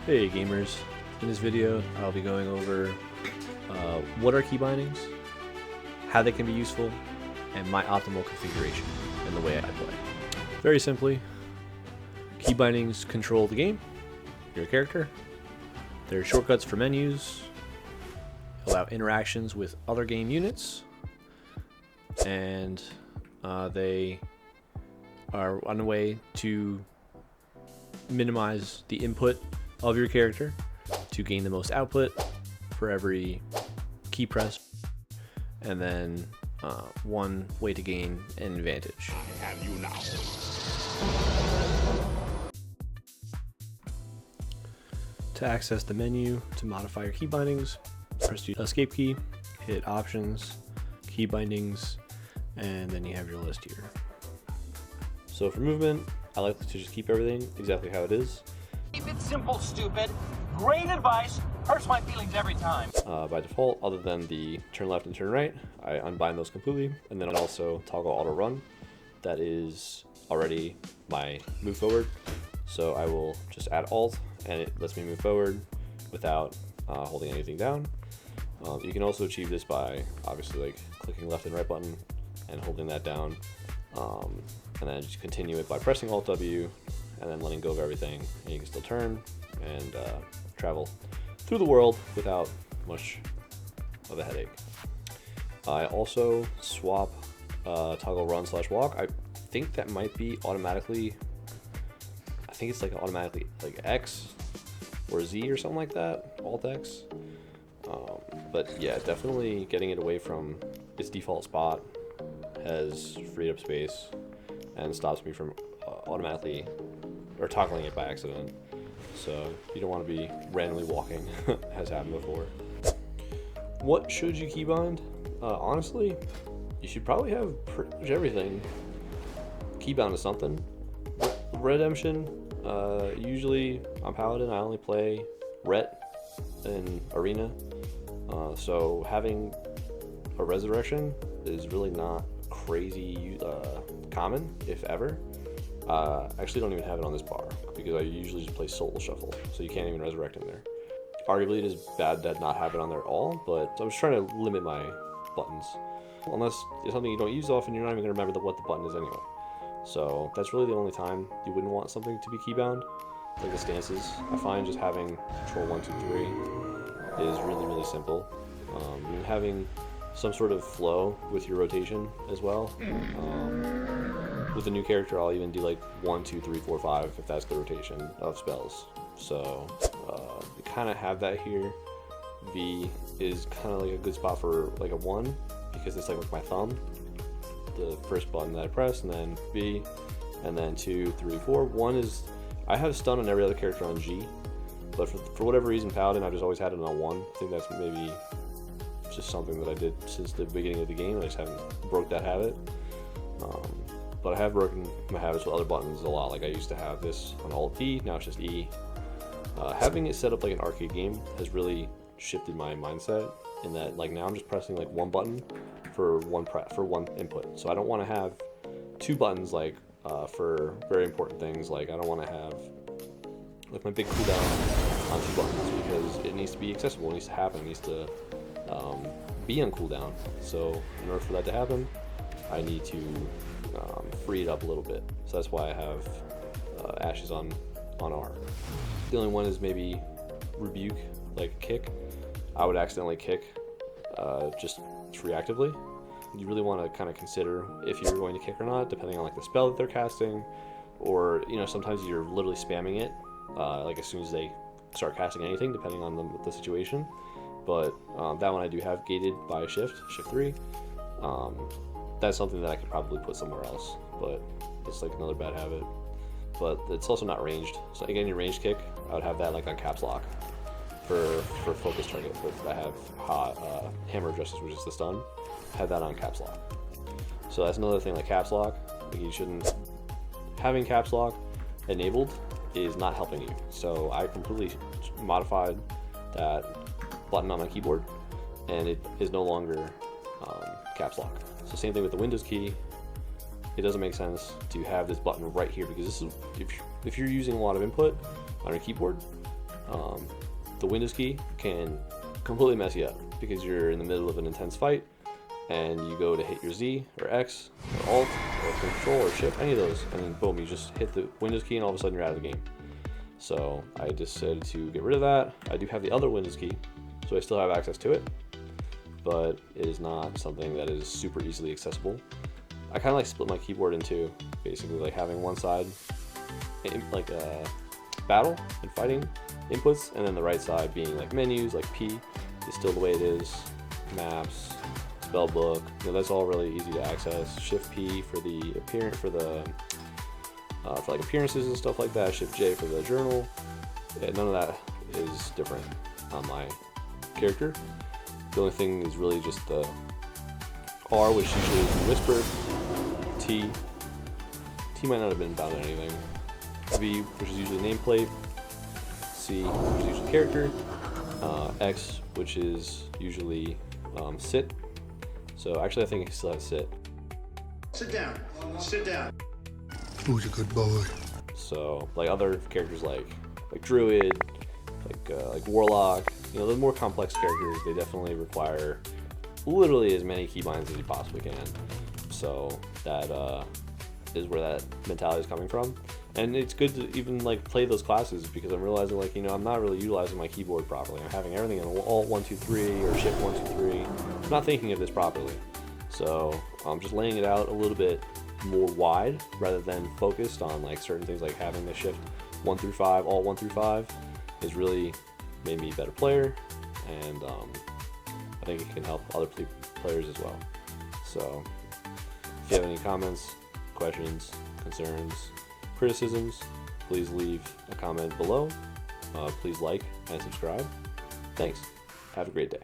Hey gamers, in this video I'll be going over what are key bindings, how they can be useful, and my optimal configuration and the way I play. Very simply, key bindings control the game, your character. They're shortcuts for menus, allow interactions with other game units, and they are on a way to minimize the input of your character to gain the most output for every key press, and then one way to gain an advantage. I have you now. To access the menu to modify your key bindings, press the escape key, hit options, key bindings, and then you have your list here. So for movement, I like to just keep everything exactly how it is. Keep it simple, stupid. Great advice. Hurts my feelings every time. By default, other than the turn left and turn right, I unbind those completely, and then I also toggle auto run. That is already my move forward, so I will just add alt, and it lets me move forward without holding anything down. You can also achieve this by obviously like clicking left and right button and holding that down, and then just continue it by pressing alt W and then letting go of everything, and you can still turn and travel through the world without much of a headache. I also swap toggle run / walk. I think that might be automatically, I think it's like automatically like X or Z or something like that, alt X. But yeah, definitely getting it away from its default spot has freed up space and stops me from automatically or toggling it by accident. So you don't want to be randomly walking, has happened before. What should you keybind? Honestly, you should probably have pretty much everything keybound to something. Redemption, usually I'm Paladin, I only play Ret in Arena. So having a Resurrection is really not crazy common, if ever. I actually don't even have it on this bar because I usually just play Soul Shuffle, so you can't even resurrect in there. Arguably it is bad to not have it on there at all, but I was trying to limit my buttons. Unless it's something you don't use often, you're not even going to remember what the button is anyway. So that's really the only time you wouldn't want something to be keybound, like the stances. I find just having control 1, 2, 3 is really simple. And having some sort of flow with your rotation as well. With a new character, I'll even do like 1, 2, 3, 4, 5 if that's the rotation of spells. So you kind of have that here. V is kind of like a good spot for like a 1 because it's like with my thumb, the first button that I press, and then V, and then 2, 3, 4. 1 is, I have stun on every other character on G, but for whatever reason, Paladin, I've just always had it on 1. I think that's maybe just something that I did since the beginning of the game. I just haven't broke that habit. But I have broken my habits with other buttons a lot. Like I used to have this on Alt D, now it's just E. Having it set up like an arcade game has really shifted my mindset in that like now I'm just pressing like one button for one input. So I don't want to have two buttons like for very important things. Like I don't want to have like my big cooldown on 2 buttons because it needs to be accessible, it needs to happen, it needs to be on cooldown. So in order for that to happen, I need to free it up a little bit. So that's why I have Ashes on R. The only one is maybe Rebuke, like kick. I would accidentally kick just reactively. You really want to kind of consider if you're going to kick or not, depending on like the spell that they're casting, or you know sometimes you're literally spamming it like as soon as they start casting anything, depending on the situation. But that one I do have gated by shift 3. That's something that I could probably put somewhere else, but it's like another bad habit. But it's also not ranged. So again, your ranged kick, I would have that like on caps lock for focus target. But I have hammer justice, which is the stun. I have that on caps lock. So that's another thing, like caps lock. Like you shouldn't, having caps lock enabled is not helping you. So I completely modified that button on my keyboard, and it is no longer caps lock. So same thing with the Windows key. It doesn't make sense to have this button right here because this is if you're using a lot of input on your keyboard, The Windows key can completely mess you up because you're in the middle of an intense fight and you go to hit your Z or X or Alt or Control or Shift, any of those, and then boom, you just hit the Windows key and all of a sudden you're out of the game. So I decided to get rid of that. I do have the other Windows key, so I still have access to it, but it is not something that is super easily accessible. I kind of like split my keyboard in two, basically like having one side like battle and fighting inputs, and then the right side being like menus, like P is still the way it is, maps, spell book, that's all really easy to access. Shift P for the for like appearances and stuff like that. Shift J for the journal. Yeah, none of that is different on my character. The only thing is really just the R, which usually is whisper. T might not have been bound to anything. V, which is usually nameplate. C, which is usually character. X, which is usually sit. So actually, I think I still have sit. Sit down. Sit down. Who's a good boy? So like other characters like druid, like warlock, the more complex characters, they definitely require literally as many keybinds as you possibly can. So that is where that mentality is coming from. And it's good to even like play those classes because I'm realizing like, I'm not really utilizing my keyboard properly. I'm having everything in Alt 1, 2, 3 or Shift 1, 2, 3. I'm not thinking of this properly. So I'm just laying it out a little bit more wide rather than focused on like certain things, like having the Shift 1 through 5, Alt 1 through 5 has really made me a better player. And I think it can help other players as well. So if you have any comments, questions, concerns, criticisms, please leave a comment below. Please like and subscribe. Thanks. Have a great day.